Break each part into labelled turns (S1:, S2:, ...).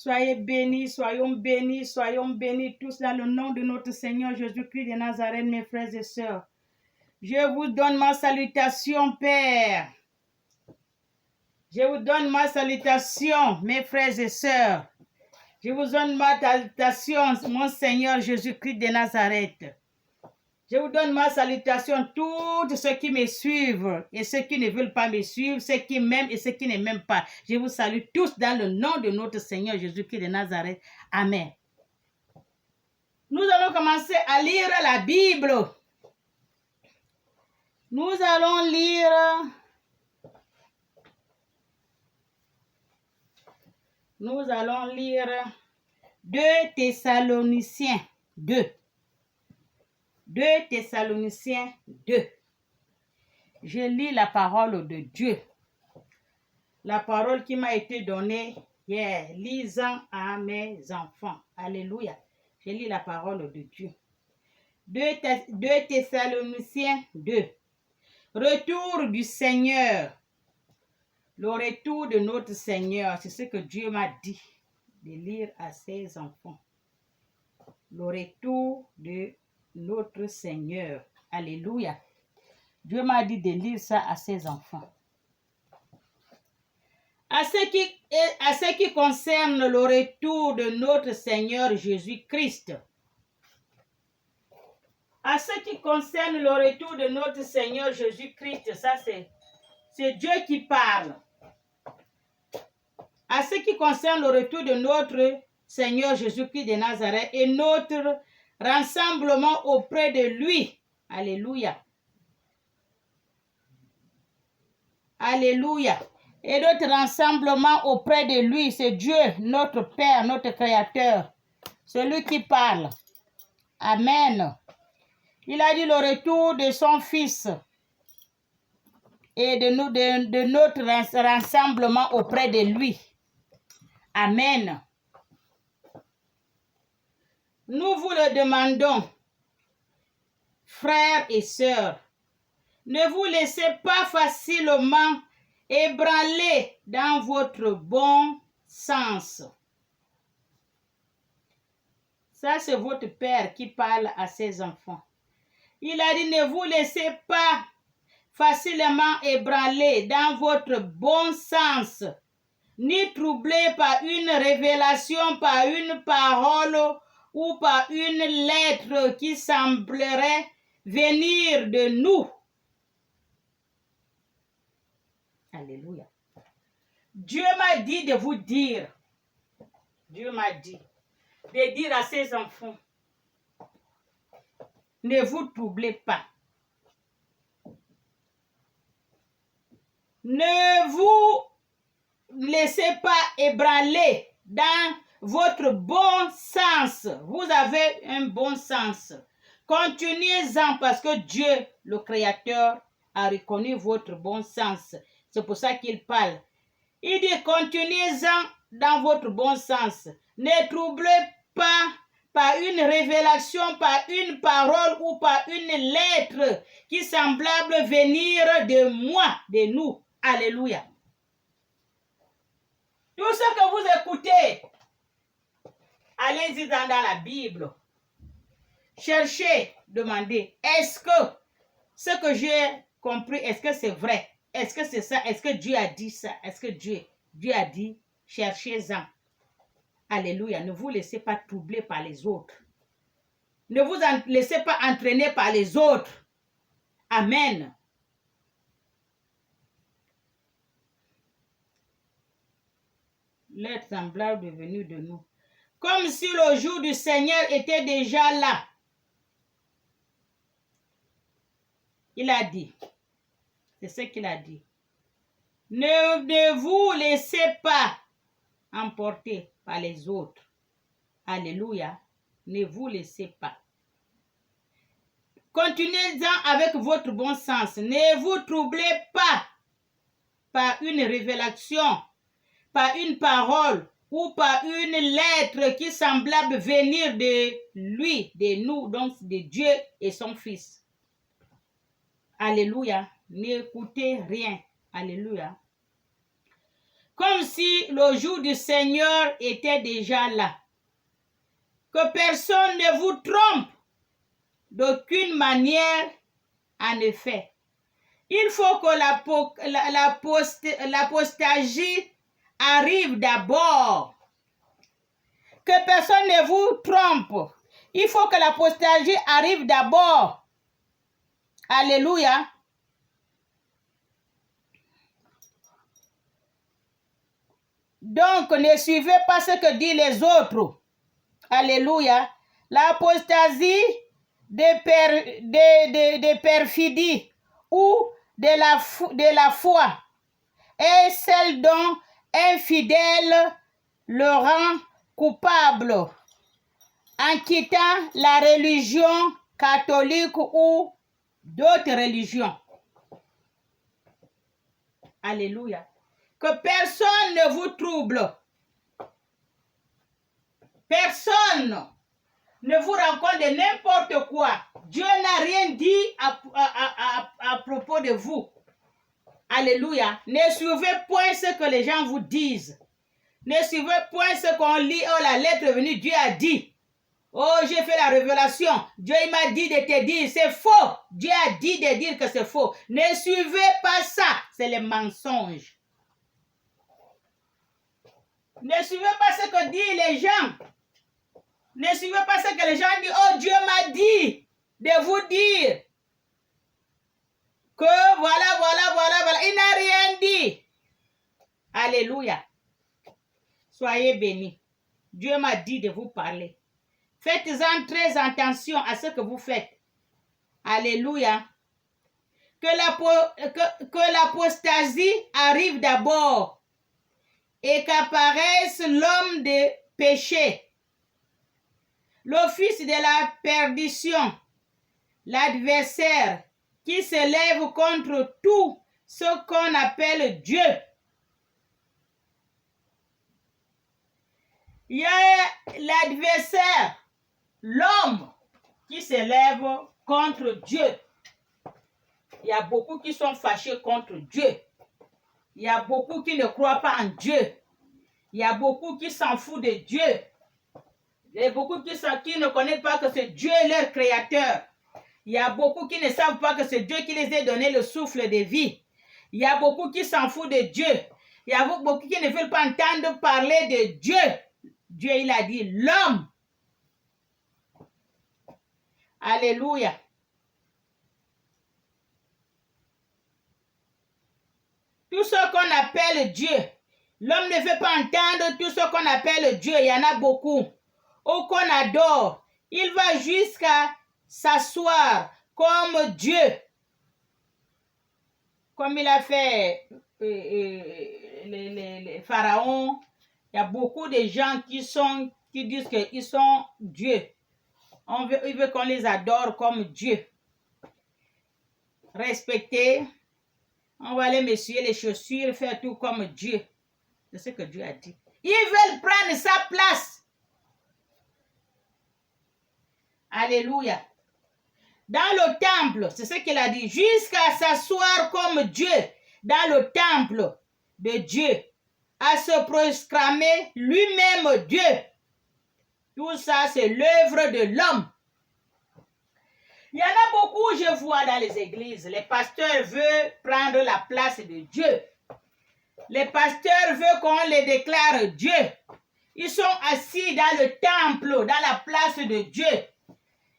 S1: Soyez bénis, soyons bénis tous dans le nom de notre Seigneur Jésus-Christ de Nazareth, mes frères et sœurs. Je vous donne ma salutation, Père. Je vous donne ma salutation, mes frères et sœurs. Je vous donne ma salutation, mon Seigneur Jésus-Christ de Nazareth. Je vous donne ma salutation, tous ceux qui me suivent et ceux qui ne veulent pas me suivre, ceux qui m'aiment et ceux qui ne m'aiment pas. Je vous salue tous dans le nom de notre Seigneur Jésus-Christ de Nazareth. Amen. Nous allons commencer à lire la Bible. Nous allons lire 2 Thessaloniciens 2. 2 Thessaloniciens 2. Je lis la parole de Dieu. La parole qui m'a été donnée hier, lisant à mes enfants. Alléluia. Je lis la parole de Dieu. 2 Thessaloniciens 2. Retour du Seigneur. Le retour de notre Seigneur, c'est ce que Dieu m'a dit de lire à ses enfants. Le retour de notre Seigneur. Alléluia. Dieu m'a dit de lire ça à ses enfants. À ce qui concerne le retour de notre Seigneur Jésus-Christ. À ce qui concerne le retour de notre Seigneur Jésus-Christ, ça c'est Dieu qui parle. À ce qui concerne le retour de notre Seigneur Jésus-Christ de Nazareth et notre rassemblement auprès de lui. Alléluia. Alléluia. Et notre rassemblement auprès de lui, c'est Dieu, notre Père, notre Créateur. Celui qui parle. Amen. Il a dit le retour de son Fils et de notre rassemblement auprès de lui. Amen. Nous vous le demandons, frères et sœurs, ne vous laissez pas facilement ébranler dans votre bon sens. Ça, c'est votre Père qui parle à ses enfants. Il a dit, ne vous laissez pas facilement ébranler dans votre bon sens, ni troubler par une révélation, par une parole ou par une lettre qui semblerait venir de nous. Alléluia. Dieu m'a dit de vous dire, Dieu m'a dit de dire à ses enfants, ne vous troublez pas. Ne vous laissez pas ébranler dans votre bon sens. Vous avez un bon sens. Continuez-en parce que Dieu, le Créateur, a reconnu votre bon sens. C'est pour ça qu'il parle. Il dit, continuez-en dans votre bon sens. Ne troublez pas par une révélation, par une parole ou par une lettre qui semblable venir de moi, de nous. Alléluia. Tout ce que vous écoutez, allez-y dans la Bible. Cherchez, demandez, est-ce que ce que j'ai compris, est-ce que c'est vrai? Est-ce que c'est ça? Est-ce que Dieu a dit ça? Est-ce que Dieu a dit, cherchez-en. Alléluia. Ne vous laissez pas troubler par les autres. Ne vous laissez pas entraîner par les autres. Amen. L'être semblable est venu de nous. Comme si le jour du Seigneur était déjà là. Il a dit. C'est ce qu'il a dit. Ne vous laissez pas emporter par les autres. Alléluia. Ne vous laissez pas. Continuez-en avec votre bon sens. Ne vous troublez pas par une révélation, par une parole ou par une lettre qui semblable venir de lui, de nous, donc de Dieu et son Fils. Alléluia. N'écoutez rien. Alléluia. Comme si le jour du Seigneur était déjà là. Que personne ne vous trompe d'aucune manière, en effet. Il faut que l'apostasie arrive d'abord. Que personne ne vous trompe. Il faut que l'apostasie arrive d'abord. Alléluia. Donc, ne suivez pas ce que disent les autres. Alléluia. L'apostasie de perfidie ou de la foi est celle dont un fidèle le rend coupable en quittant la religion catholique ou d'autres religions. Alléluia. Que personne ne vous trouble. Personne ne vous rencontre de n'importe quoi. Dieu n'a rien dit à propos de vous. Alléluia. Ne suivez point ce que les gens vous disent. Ne suivez point ce qu'on lit. Oh, la lettre venue, Dieu a dit. Oh, j'ai fait la révélation. Dieu m'a dit de te dire, c'est faux. Dieu a dit de dire que c'est faux. Ne suivez pas ça. C'est le mensonge. Ne suivez pas ce que disent les gens. Ne suivez pas ce que les gens disent. Oh, Dieu m'a dit de vous dire que voilà. Il n'a rien dit. Alléluia. Soyez bénis. Dieu m'a dit de vous parler. Faites-en très attention à ce que vous faites. Alléluia. Que l'apostasie arrive d'abord et qu'apparaisse l'homme de péché, le fils de la perdition, l'adversaire qui s'élève contre tout ce qu'on appelle Dieu. Il y a l'adversaire, l'homme qui s'élève contre Dieu. Il y a beaucoup qui sont fâchés contre Dieu. Il y a beaucoup qui ne croient pas en Dieu. Il y a beaucoup qui s'en foutent de Dieu. Il y a beaucoup qui ne connaissent pas que c'est Dieu leur créateur. Il y a beaucoup qui ne savent pas que c'est Dieu qui les a donné le souffle de vie. Il y a beaucoup qui s'en foutent de Dieu. Il y a beaucoup qui ne veulent pas entendre parler de Dieu. Dieu, il a dit l'homme. Alléluia. Tout ce qu'on appelle Dieu, l'homme ne veut pas entendre tout ce qu'on appelle Dieu. Il y en a beaucoup. Ou qu'on adore. Il va jusqu'à s'asseoir comme Dieu. Comme il a fait les pharaons. Il y a beaucoup de gens qui disent qu'ils sont Dieu. Il veut qu'on les adore comme Dieu. Respecter. On va aller m'essuyer les chaussures, faire tout comme Dieu. C'est ce que Dieu a dit. Ils veulent prendre sa place. Alléluia. Dans le temple, c'est ce qu'il a dit, jusqu'à s'asseoir comme Dieu dans le temple de Dieu, à se proclamer lui-même Dieu. Tout ça, c'est l'œuvre de l'homme. Il y en a beaucoup, je vois dans les églises. Les pasteurs veulent prendre la place de Dieu. Les pasteurs veulent qu'on les déclare Dieu. Ils sont assis dans le temple, dans la place de Dieu.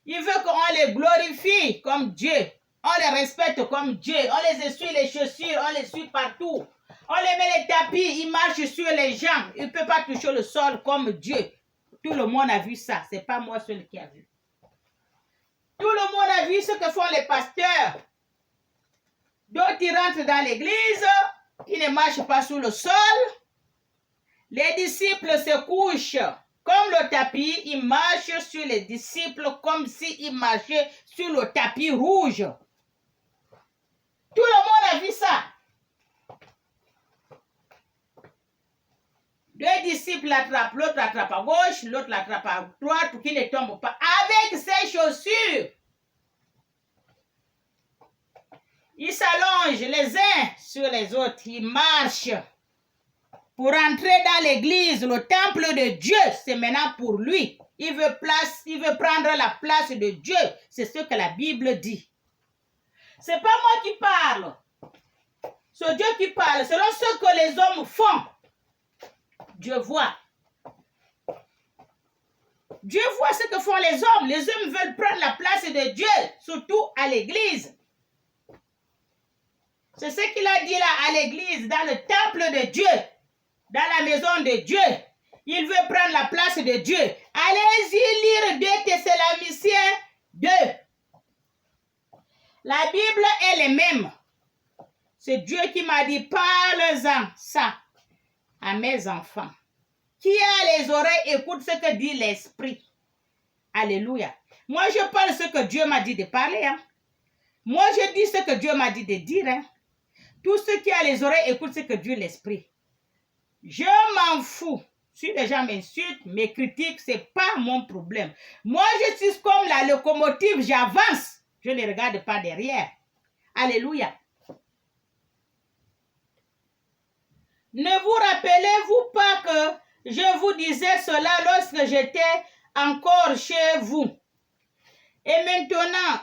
S1: Ils veulent qu'on les glorifie comme Dieu. On les respecte comme Dieu. On les essuie les chaussures, on les suit partout. On les met les tapis, ils marchent sur les gens. Ils ne peuvent pas toucher le sol comme Dieu. Tout le monde a vu ça. Ce n'est pas moi seul qui a vu. Tout le monde a vu ce que font les pasteurs. D'autres, ils rentrent dans l'église, ils ne marchent pas sur le sol. Les disciples se couchent comme le tapis, ils marchent sur les disciples comme s'ils marchaient sur le tapis rouge. Tout le monde a vu ça. Deux disciples l'attrapent, l'autre l'attrape à gauche, l'autre l'attrape à droite pour qu'il ne tombe pas. Avec ses chaussures. Ils s'allongent les uns sur les autres. Ils marchent pour entrer dans l'église. Le temple de Dieu, c'est maintenant pour lui. Il veut prendre la place de Dieu. C'est ce que la Bible dit. C'est pas moi qui parle. C'est Dieu qui parle. Selon ce que les hommes font, Dieu voit. Dieu voit ce que font les hommes. Les hommes veulent prendre la place de Dieu, surtout à l'église. C'est ce qu'il a dit là à l'église, dans le temple de Dieu, dans la maison de Dieu. Il veut prendre la place de Dieu. Allez-y lire 2 Thessaloniciens 2. La Bible est la même. C'est Dieu qui m'a dit, parle-en ça à mes enfants. Qui a les oreilles, écoute ce que dit l'Esprit. Alléluia. Moi, je parle ce que Dieu m'a dit de parler. Hein. Moi, je dis ce que Dieu m'a dit de dire. Hein. Tout ce qui a les oreilles, écoute ce que Dieu l'Esprit. Je m'en fous. Si les gens m'insultent, me critiquent, ce n'est pas mon problème. Moi, je suis comme la locomotive, j'avance. Je ne regarde pas derrière. Alléluia. Ne vous rappelez-vous pas que je vous disais cela lorsque j'étais encore chez vous. Et maintenant,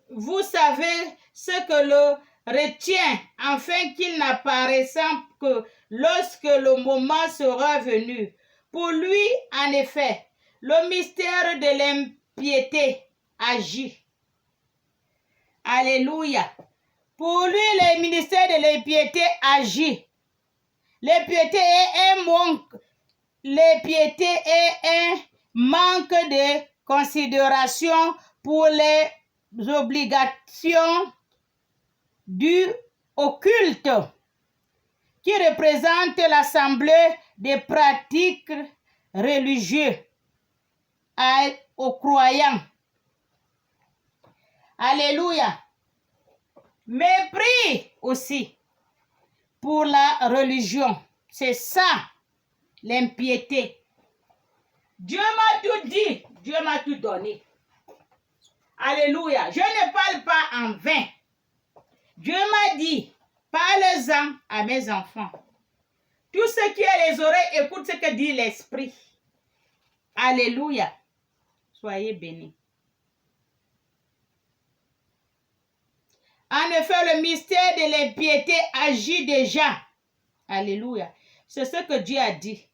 S1: vous savez ce que le retient, afin qu'il n'apparaisse que lorsque le moment sera venu. Pour lui, en effet, le mystère de l'impiété agit. Alléluia. Pour lui, le ministère de l'impiété agit. L'impiété est un manque de considération pour les obligations dues au culte, qui représente l'assemblée des pratiques religieuses aux croyants. Alléluia. Mépris aussi pour la religion. C'est ça, l'impiété. Dieu m'a tout dit, Dieu m'a tout donné. Alléluia. Je ne parle pas en vain. Dieu m'a dit, parle-en à mes enfants. Tout ce qui a les oreilles, écoute ce que dit l'Esprit. Alléluia. Soyez bénis. En effet, le mystère de l'impiété agit déjà. Alléluia. C'est ce que Dieu a dit.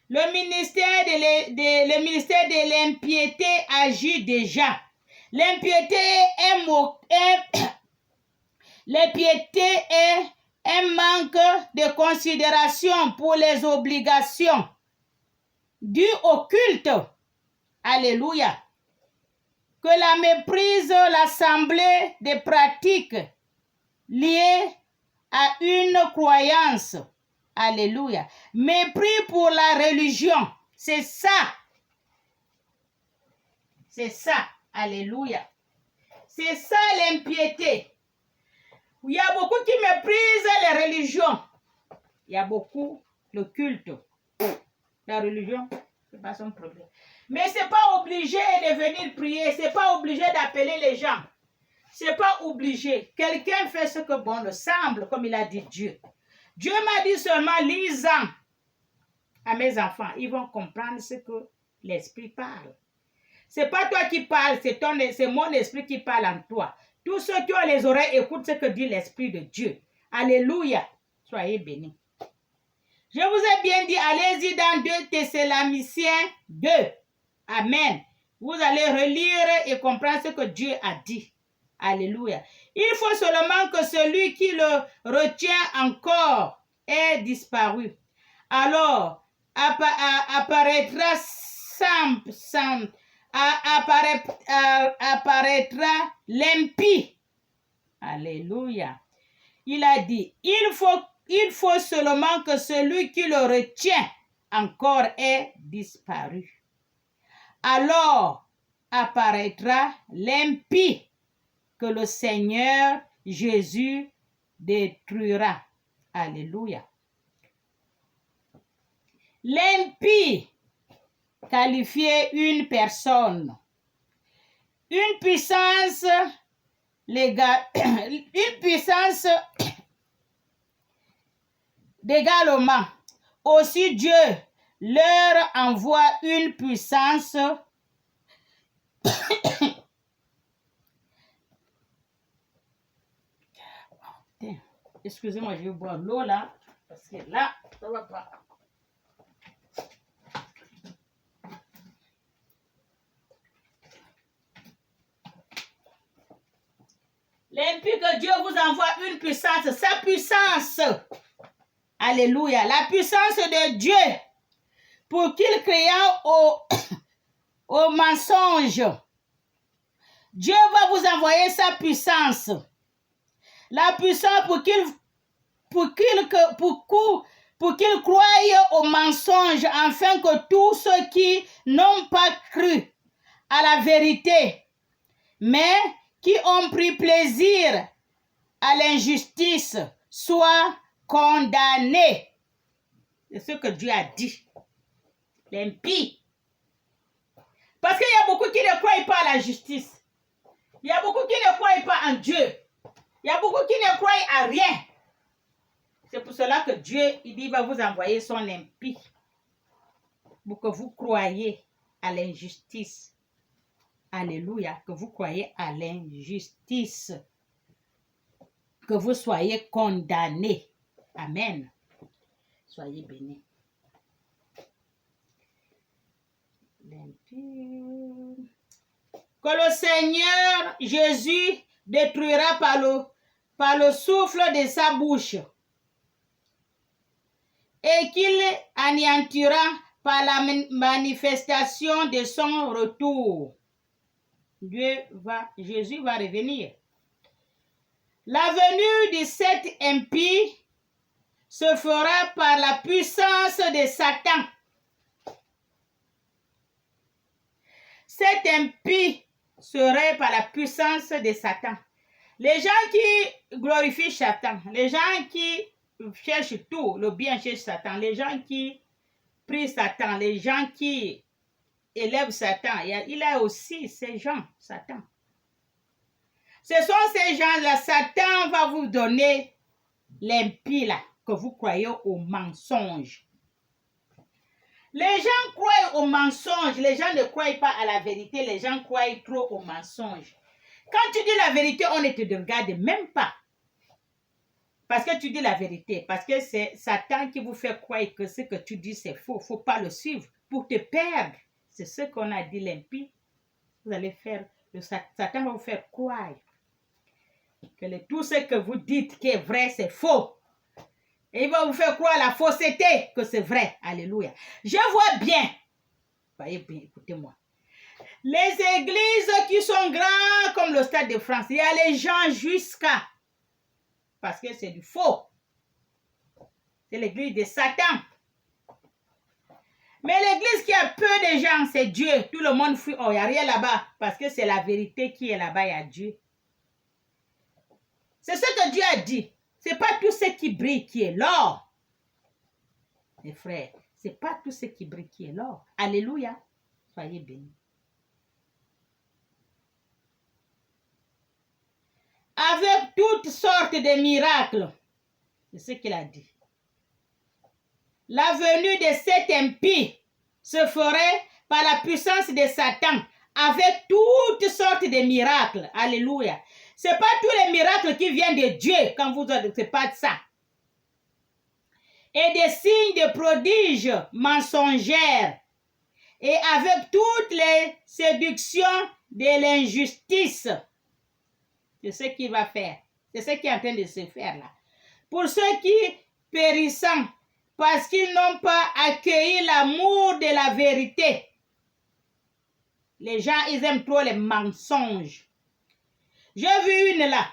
S1: Le ministère de l'impiété agit déjà. L'impiété est un manque de considération pour les obligations dues au culte. Alléluia. Que la méprise l'assemblée des pratiques liées à une croyance. Alléluia. Mépris pour la religion. C'est ça. C'est ça. Alléluia. C'est ça l'impiété. Il y a beaucoup qui méprisent les religions. Il y a beaucoup le culte. La religion, c'est pas son problème. Mais c'est pas obligé de venir prier. C'est pas obligé d'appeler les gens. C'est pas obligé. Quelqu'un fait ce que bon le semble, comme il a dit Dieu. Dieu m'a dit seulement, lisant à mes enfants, ils vont comprendre ce que l'Esprit parle. C'est pas toi qui parles, c'est mon esprit qui parle en toi. Tous ceux qui ont les oreilles écoutent ce que dit l'Esprit de Dieu. Alléluia. Soyez bénis. Je vous ai bien dit, allez-y dans 2 Thessaloniciens 2. Amen. Vous allez relire et comprendre ce que Dieu a dit. Alléluia. Il faut seulement que celui qui le retient encore ait disparu. Alors, apparaîtra l'impie. Alléluia. Il a dit, il faut seulement que celui qui le retient encore ait disparu. Alors apparaîtra l'impie que le Seigneur Jésus détruira. Alléluia. L'impie qualifiait une personne, une puissance légale, une puissance d'également. Aussi Dieu leur envoie une puissance excusez-moi, je vais boire l'eau là, parce que là, ça va pas. L'impie que Dieu vous envoie une puissance, sa puissance. Alléluia. La puissance de Dieu pour qu'il crée au mensonge. Dieu va vous envoyer sa puissance. La puissance pour qu'il croie au mensonge, afin que tous ceux qui n'ont pas cru à la vérité, mais qui ont pris plaisir à l'injustice, soient condamnés. C'est ce que Dieu a dit. L'impie. Parce qu'il y a beaucoup qui ne croient pas à la justice. Il y a beaucoup qui ne croient pas en Dieu. Il y a beaucoup qui ne croient à rien. C'est pour cela que Dieu, il dit, va vous envoyer son impie pour que vous croyez à l'injustice. Alléluia, que vous croyez à l'injustice. Que vous soyez condamnés. Amen. Soyez bénis. Que le Seigneur Jésus détruira par le souffle de sa bouche et qu'il anéantira par la manifestation de son retour. Jésus va revenir. La venue de cet impie se fera par la puissance de Satan. Cet impie serait par la puissance de Satan. Les gens qui glorifient Satan, les gens qui cherchent tout, le bien chez Satan, les gens qui prient Satan, les gens qui élèvent Satan, il a aussi ces gens, Satan. Ce sont ces gens-là, Satan va vous donner l'impie là, que vous croyez au mensonge. Les gens croient au mensonge, les gens ne croient pas à la vérité, les gens croient trop au mensonge. Quand tu dis la vérité, on ne te regarde même pas. Parce que tu dis la vérité, parce que c'est Satan qui vous fait croire que ce que tu dis c'est faux. Il ne faut pas le suivre pour te perdre. C'est ce qu'on a dit l'impie. Vous allez faire, Satan va vous faire croire que tout ce que vous dites qui est vrai, c'est faux. Et il va vous faire croire la fausseté que c'est vrai. Alléluia. Je vois bien. Voyez bien, écoutez-moi. Les églises qui sont grandes comme le Stade de France, il y a les gens jusqu'à. Parce que c'est du faux. C'est l'église de Satan. Mais l'église qui a peu de gens, c'est Dieu. Tout le monde fuit. Oh, il n'y a rien là-bas. Parce que c'est la vérité qui est là-bas, il y a Dieu. C'est ce que Dieu a dit. Ce n'est pas tout ce qui brille qui est l'or. Mes frères, ce n'est pas tout ce qui brille qui est l'or. Alléluia. Soyez bénis. Avec toutes sortes de miracles. C'est ce qu'il a dit. La venue de cet impie se ferait par la puissance de Satan. Avec toutes sortes de miracles. Alléluia. Ce n'est pas tous les miracles qui viennent de Dieu quand vous dites, ce n'est pas ça. Et des signes de prodiges mensongères. Et avec toutes les séductions de l'injustice. C'est ce qu'il va faire. C'est ce qui est en train de se faire là. Pour ceux qui périssent parce qu'ils n'ont pas accueilli l'amour de la vérité. Les gens, ils aiment trop les mensonges. J'ai vu une là.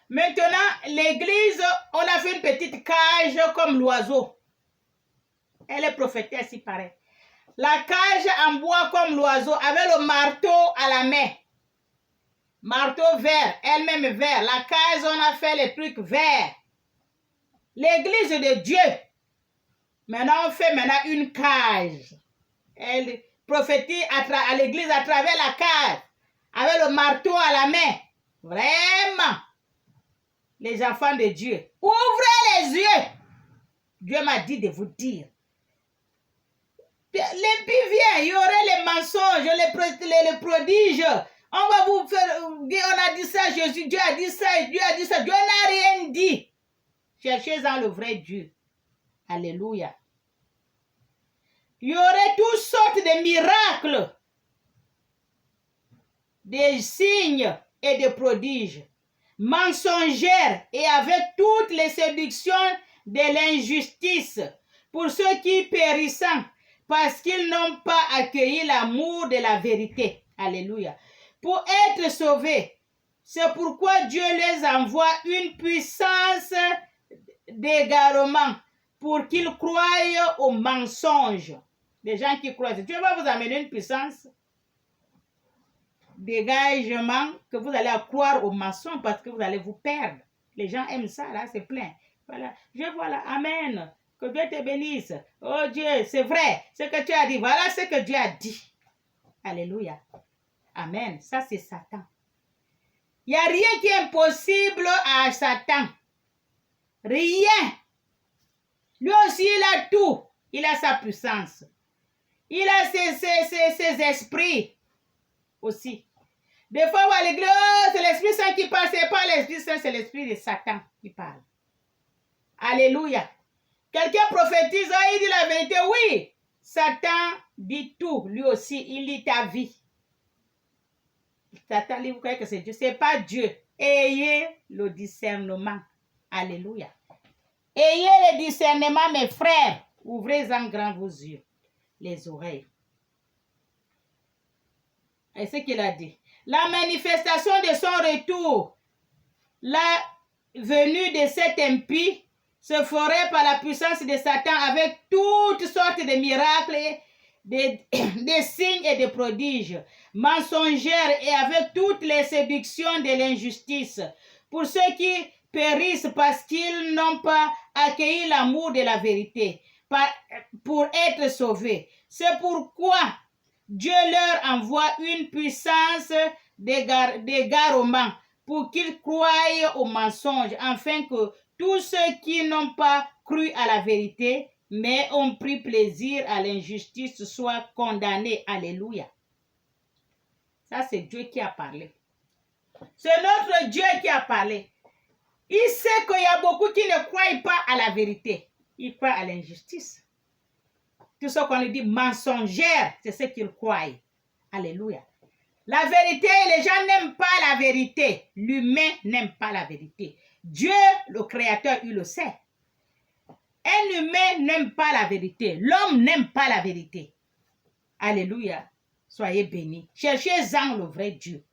S1: Maintenant, l'église, on a fait une petite cage comme l'oiseau. Elle est prophétesse, il paraît. La cage en bois comme l'oiseau, avec le marteau à la main. Marteau vert, elle-même vert. La cage, on a fait les trucs verts. L'église de Dieu. Maintenant, on fait une cage. Elle prophétise à l'église à travers la cage. Avec le marteau à la main. Vraiment. Les enfants de Dieu. Ouvrez les yeux. Dieu m'a dit de vous dire. L'impie vient, il y aurait les mensonges, les prodiges. On va vous faire, on a dit ça, Jésus, Dieu a dit ça, Dieu a dit ça. Dieu n'a rien dit. Cherchez dans le vrai Dieu. Alléluia. Il y aurait toutes sortes de miracles, des signes et des prodiges, mensongères et avec toutes les séductions de l'injustice pour ceux qui périssent parce qu'ils n'ont pas accueilli l'amour de la vérité. Alléluia. Pour être sauvés, c'est pourquoi Dieu les envoie une puissance d'égarement pour qu'ils croient aux mensonges. Les gens qui croient, Dieu va vous amener une puissance d'égagement que vous allez croire aux mensonges parce que vous allez vous perdre. Les gens aiment ça, là, c'est plein. Voilà, je vois là, amen. Que Dieu te bénisse. Oh Dieu, c'est vrai, ce que tu as dit. Voilà ce que Dieu a dit. Alléluia. Amen. Ça, c'est Satan. Il n'y a rien qui est impossible à Satan. Rien. Lui aussi, il a tout. Il a sa puissance. Il a ses esprits aussi. Des fois, on va à l'église, oh, c'est l'Esprit Saint qui parle, c'est pas l'Esprit Saint, c'est l'Esprit de Satan qui parle. Alléluia. Quelqu'un prophétise, oh, il dit la vérité, oui. Satan dit tout, lui aussi, il lit ta vie. Satan, vous croyez que c'est Dieu, c'est pas Dieu. Ayez le discernement. Alléluia. Ayez le discernement, mes frères. Ouvrez-en grand vos yeux, les oreilles. Et ce qu'il a dit. La manifestation de son retour, la venue de cet impie, se ferait par la puissance de Satan avec toutes sortes de miracles, des signes et des prodiges, mensongères et avec toutes les séductions de l'injustice. Pour ceux qui périssent parce qu'ils n'ont pas accueilli l'amour de la vérité, pour être sauvés. C'est pourquoi Dieu leur envoie une puissance d'égarement pour qu'ils croient au mensonge, afin que tous ceux qui n'ont pas cru à la vérité, mais ont pris plaisir à l'injustice, soient condamnés. Alléluia. Ça, c'est Dieu qui a parlé. C'est notre Dieu qui a parlé. Il sait qu'il y a beaucoup qui ne croient pas à la vérité. Ils croient à l'injustice. Tout ce qu'on lui dit mensongère, c'est ce qu'ils croient. Alléluia. La vérité, les gens n'aiment pas la vérité. L'humain n'aime pas la vérité. Dieu, le Créateur, il le sait. Un humain n'aime pas la vérité. L'homme n'aime pas la vérité. Alléluia. Soyez bénis. Cherchez-en le vrai Dieu.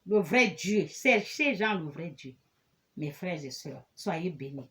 S1: Le vrai Dieu. Cherchez-en le vrai Dieu. Mes frères et sœurs, soyez bénis.